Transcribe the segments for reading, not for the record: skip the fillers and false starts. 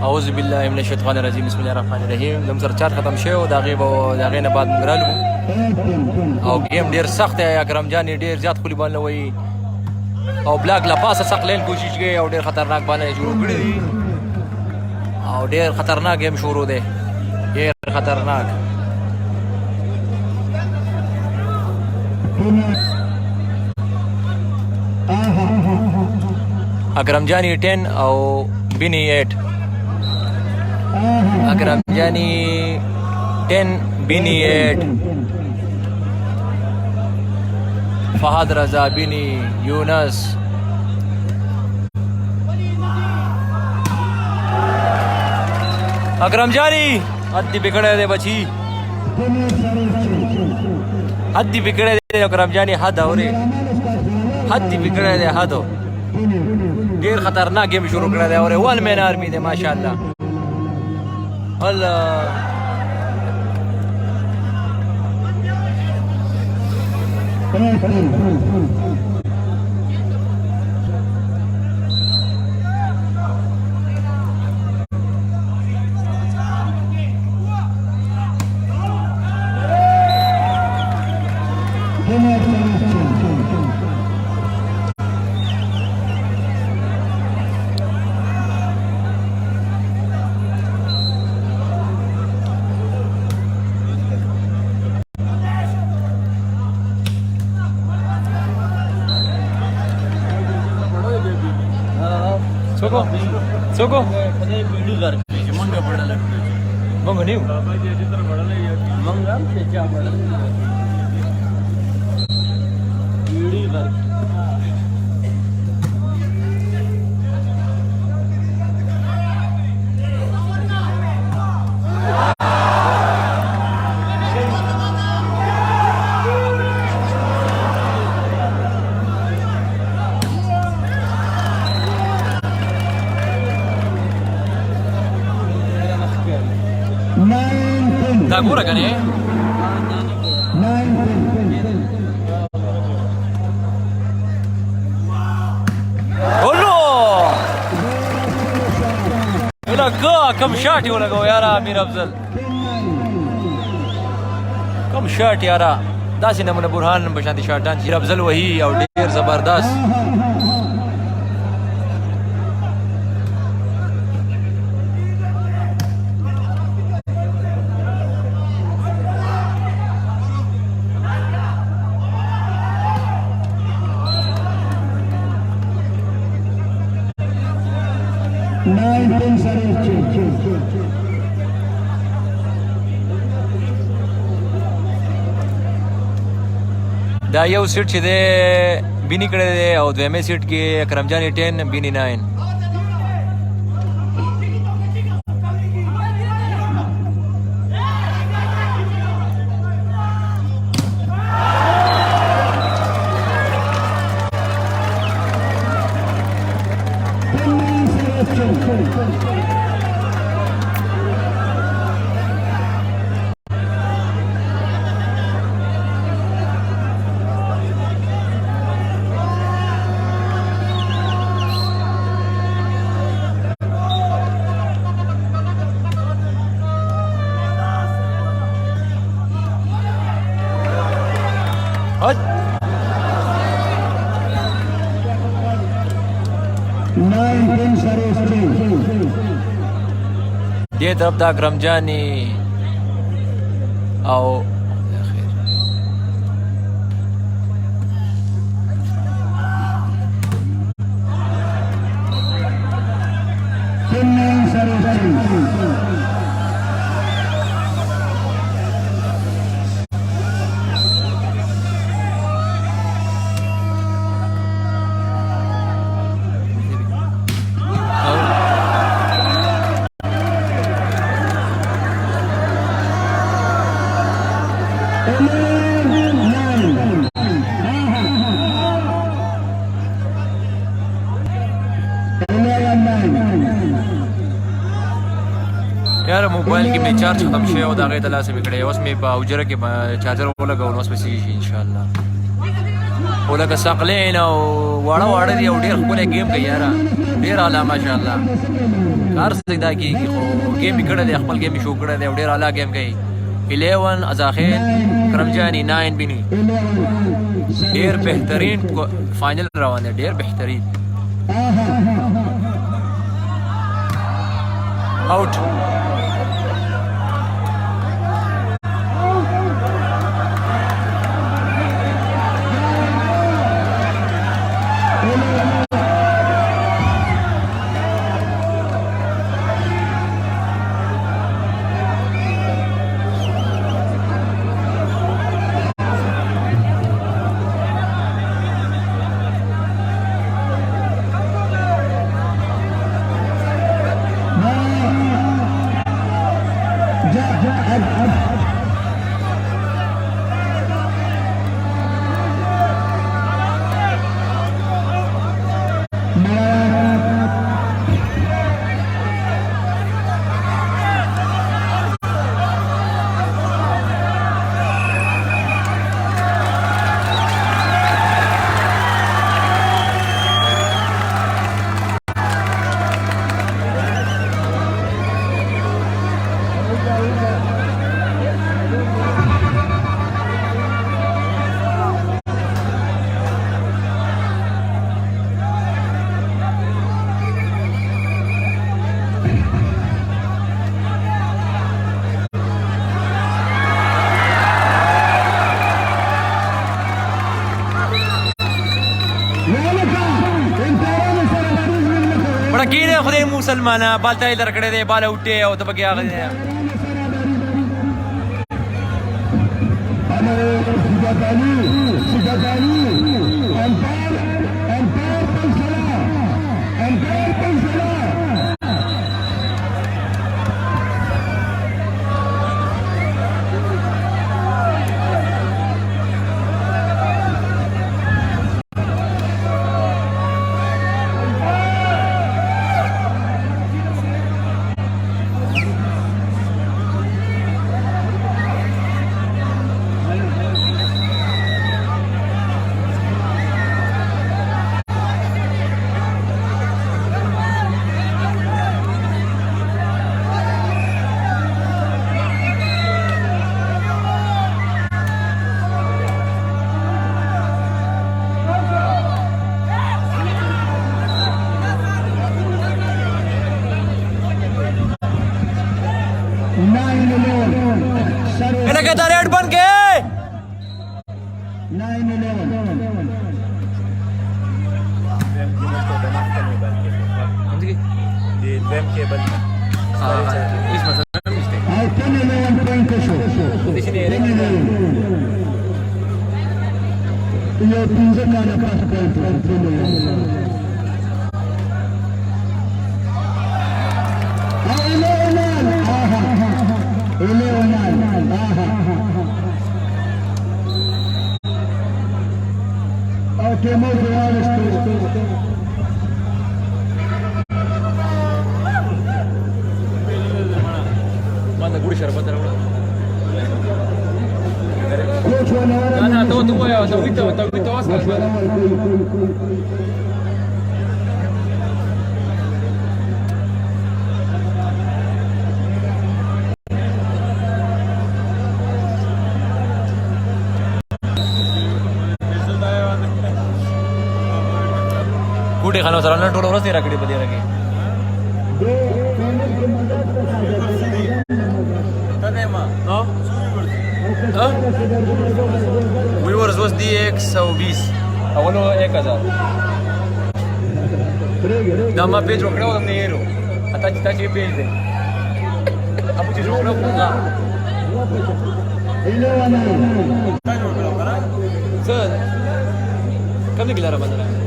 اعوذ بالله من الشیطان الرجیم بسم الله الرحمن الرحیم. زموږ سره چارج ختم شوی او د هغې نه بعد موږ رالو او ګیم ډېر سخت دی. اکرم جان یې ډېر زیات خولي باندې وایي او بلاک له پاسه سخت لین کوشش کوي او ډېر خطرناک باندې شروع کړي دي او ډېر خطرناک ګیم شروع دی، ډېر خطرناک. اکرم جانی 10 او بینی 8. اکرم جانی 10 بینی 8. فهد رضا بینی یونس. اکرم جانی حد بگڑے دے بچی، حد بگڑے دے اکرم جانی، حد اورے حد بگڑے دے حد. ډیر خطرناک گیم شروع کړی دی او ون مین آرمی دی ماشاءالله. الله Soko? Mangga bada lagi. Mangga ni? Mangga seja bada. Bidi gar. Da gura kan ya? Allah! Ila kam shot ही लगा यार आमिर अफजल, कम shot यार. दासी नमूने बुरहान बशांति शॉटान आमिर अफजल वही और ढेर जबरदस्त. دا یو سیټ چې دی بینی کړی دی او دویمه سیټ کې اکرم جان 10 بینی 9. دې طرف د اکرم جانی او यार मोबाइल کې مې چارج ختم شوی او دا غي د لاسه وکړې. اوس مې په اوجره کې چارجر ولګاو نو اوس به سي ان شاء الله. ولکه ثقلین او واړه واړه دي او ډېر ښکلی گیم کوي یاره ډېر اعلی ماشاءالله هر څه دا کېږي خو گیم یې کړی دی خپل گیم یې شو کړی دی او ډېر اعلی گیم کوي 11 ازاخیل کرمجانی 9 بینی ډېر بهترین فاینل روان دی ډېر بهترین آؤٹ بڑا خدای مسلمانه بالته یې درکړی دی باله وټې او ته پکې هغه لگا ریڈ بن کے गुड़ी शरबत انا تو يا تويتو واسع کوټه خانو سره نن ټول ورځ یې راکړي په دې راکې ویورز اوس دی 120 اولو 1000 دا ما پیج وکړو د نیرو اته چې تاسو پیج دی ابو چې وکړو څنګه زه کوم دی لاره باندې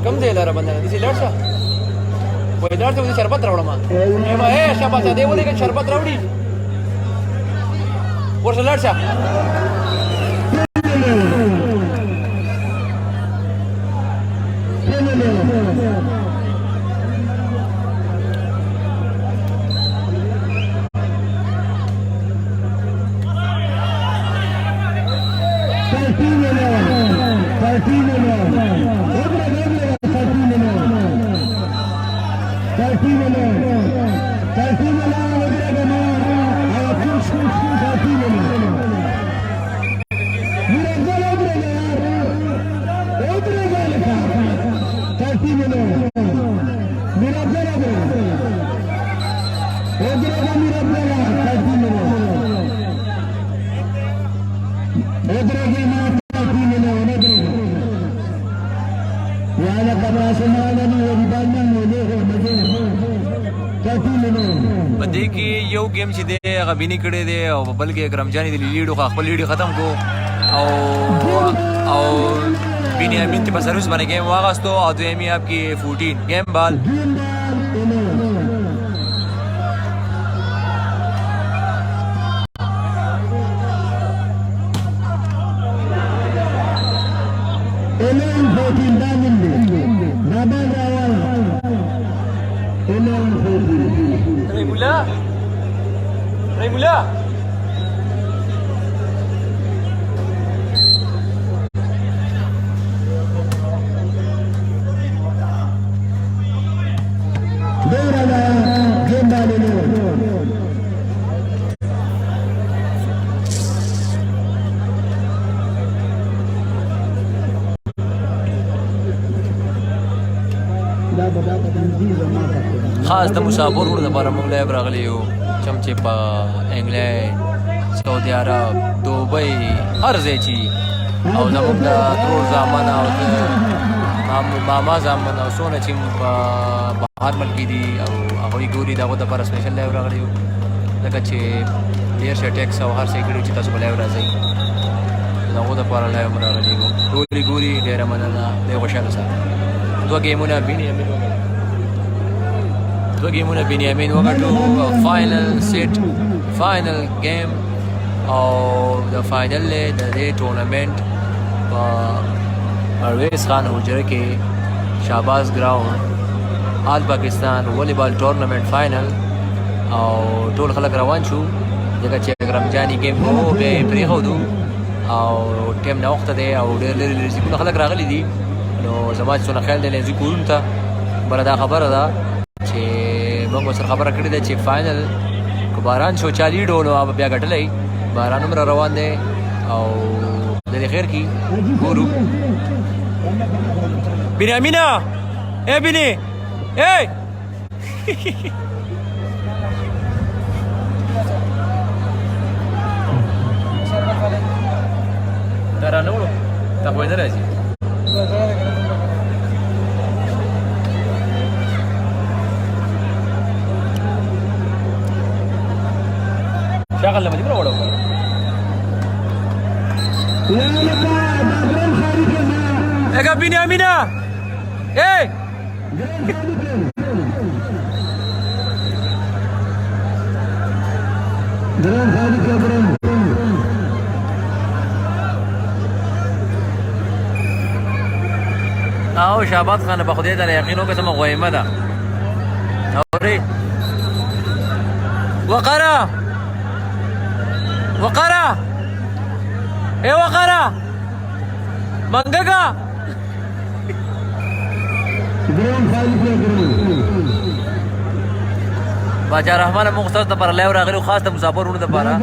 کم دی لاره باندې دې لارشه وای لارته دې شربت راوړم ما اے شابه دې ولې کې شربت راوړي ورشه لارشه بدې کې یو گیم چې دی هغه بینی کړی دی او بلکې اکرم جان دی لیډ خپل لیډ ختم کو او بینی امین ته په سروس باندې گیم واغستو او دویمي اپ کې 14 گیم بال Raimula خاص د مسافرونو لپاره موږ لایب راغلی یو چمچې په انګلند سعودي عرب دوبۍ هر ځای چې او زموږ د ترور زامن او د ماما زامن او څونه چې په بهر ملکي دي او هغوی ګوري د هغو دپاره سپیشل لایب راغلی یو ځکه چې ډېر شه ټیکس او هر څه یې کړي چې تاسو به لایب راځئ د هغو دپاره لایب راغلی یو ټول یې ګوري ډېره مننه ډېر خوشحاله سره دوه ګیمونه بنیامین وګټو فاینل سیټ فاینل گیم او د فاینل د دې ټورنمنټ په پرویز خان حجره کې شهباز ګراوند آل پاکستان والیبال ټورنمنټ فاینل او ټول خلک روان شو ځکه چې اکرم جاني گیم وو بیا یې پرېښودو او ټیم ناوخته دی او ډېر لرې لرې ځایونه خلک راغلي دي نو زما چې څونه خیال دی لینځي کورونو ته بله دا خبره ده چې موږ ورسره خبره کړې ده چې فاینل که باران شو چا لیډ و نو بیا ګټلی باران هم را روان دی او د دې خیر کي ګورو بنیامینه ای بني ای دا رانه وړو تا خو یې نه راځي شغل لما تجيبه ولا ايه يا بنيامينا ايه دران خالد يا دران او شهباز خان په خدای تعالی یقین وکړه سم غویمه ده اوري وقرا اے وقرا منګګا باچا رحمان مختصر ته پر لایو راغلی خاص ته مسافرونو لپاره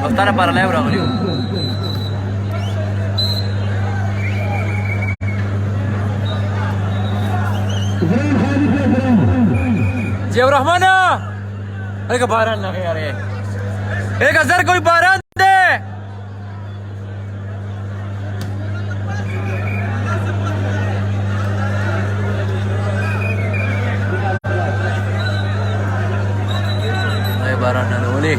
مختار پر لایو راغلی جیو رحمان ارے باران لگے یار ایک ہزار کوئی باران دے باران نہ بولے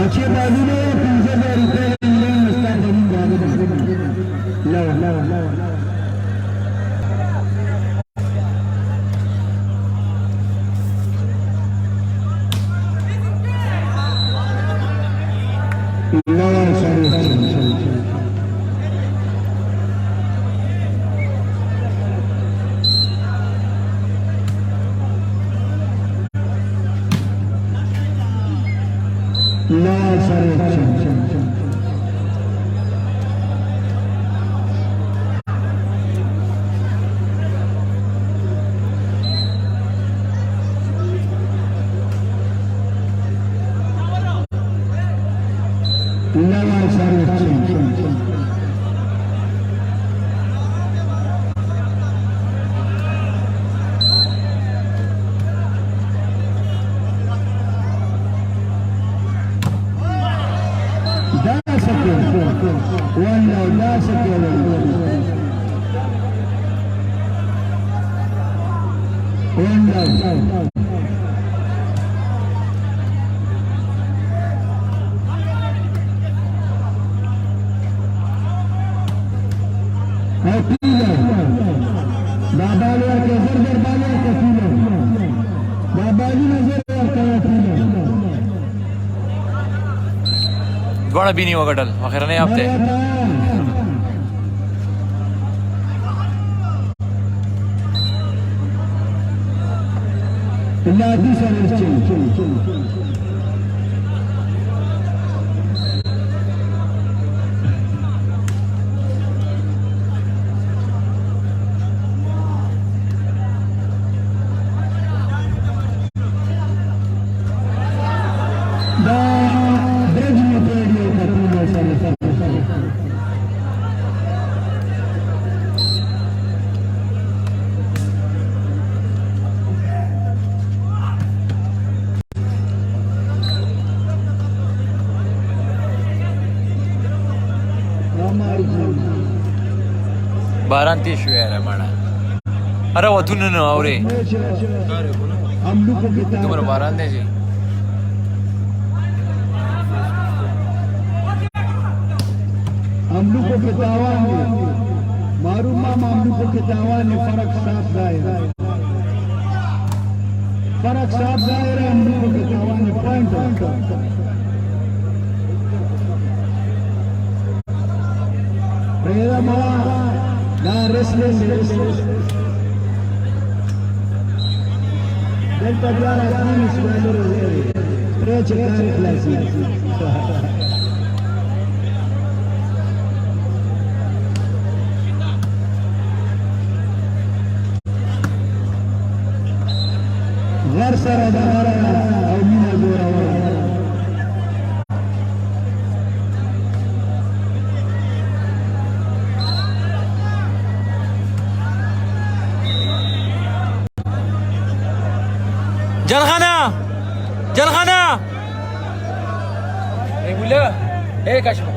बच्चे बाजू में 300 रुपये لا سريع ولا لا سكر ولا बाबालिया के जर बालिया के फूलो बाबाली नजर गोड़ा भी नहीं होगा डल आखिर नहीं आपते लादी सर बारान तीस हुआ है माना अरे वो तूने ना औरे तुम्हारे बारान दे जी हम लोग को कितावा ने मारूमा हम लोग को कितावा ने फर्क साफ दायरा हम लोग को कितावा ने point Pera mala, da wrestling. Delta Clara Spanish Valor, Preche Classic. Versa Radara, Aumina Gora. जलखाना बोले कश्मीर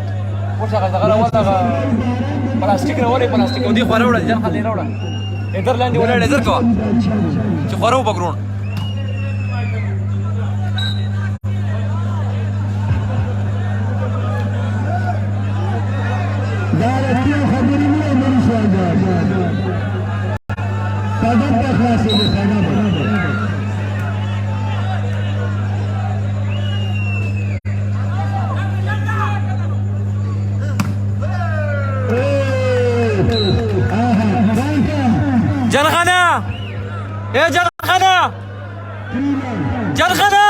वो सगळा वाला प्लास्टिक रे प्लास्टिक ودي خروړه जलखाना راوړه نيدرلاند ولا نظر کو چې خورو بګرون دارتي خبري مو من سوال صدق خلاص دي صدق जलखाना ए जलखाना जलखाना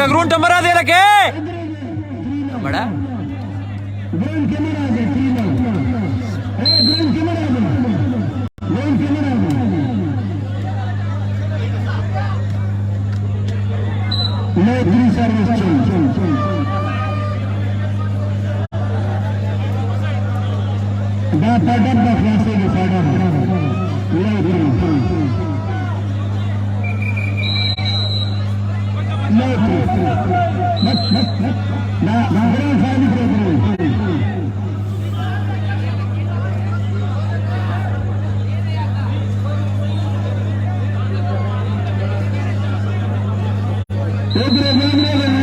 ग्रून टमरा दे रखे बड़ा Obrigado.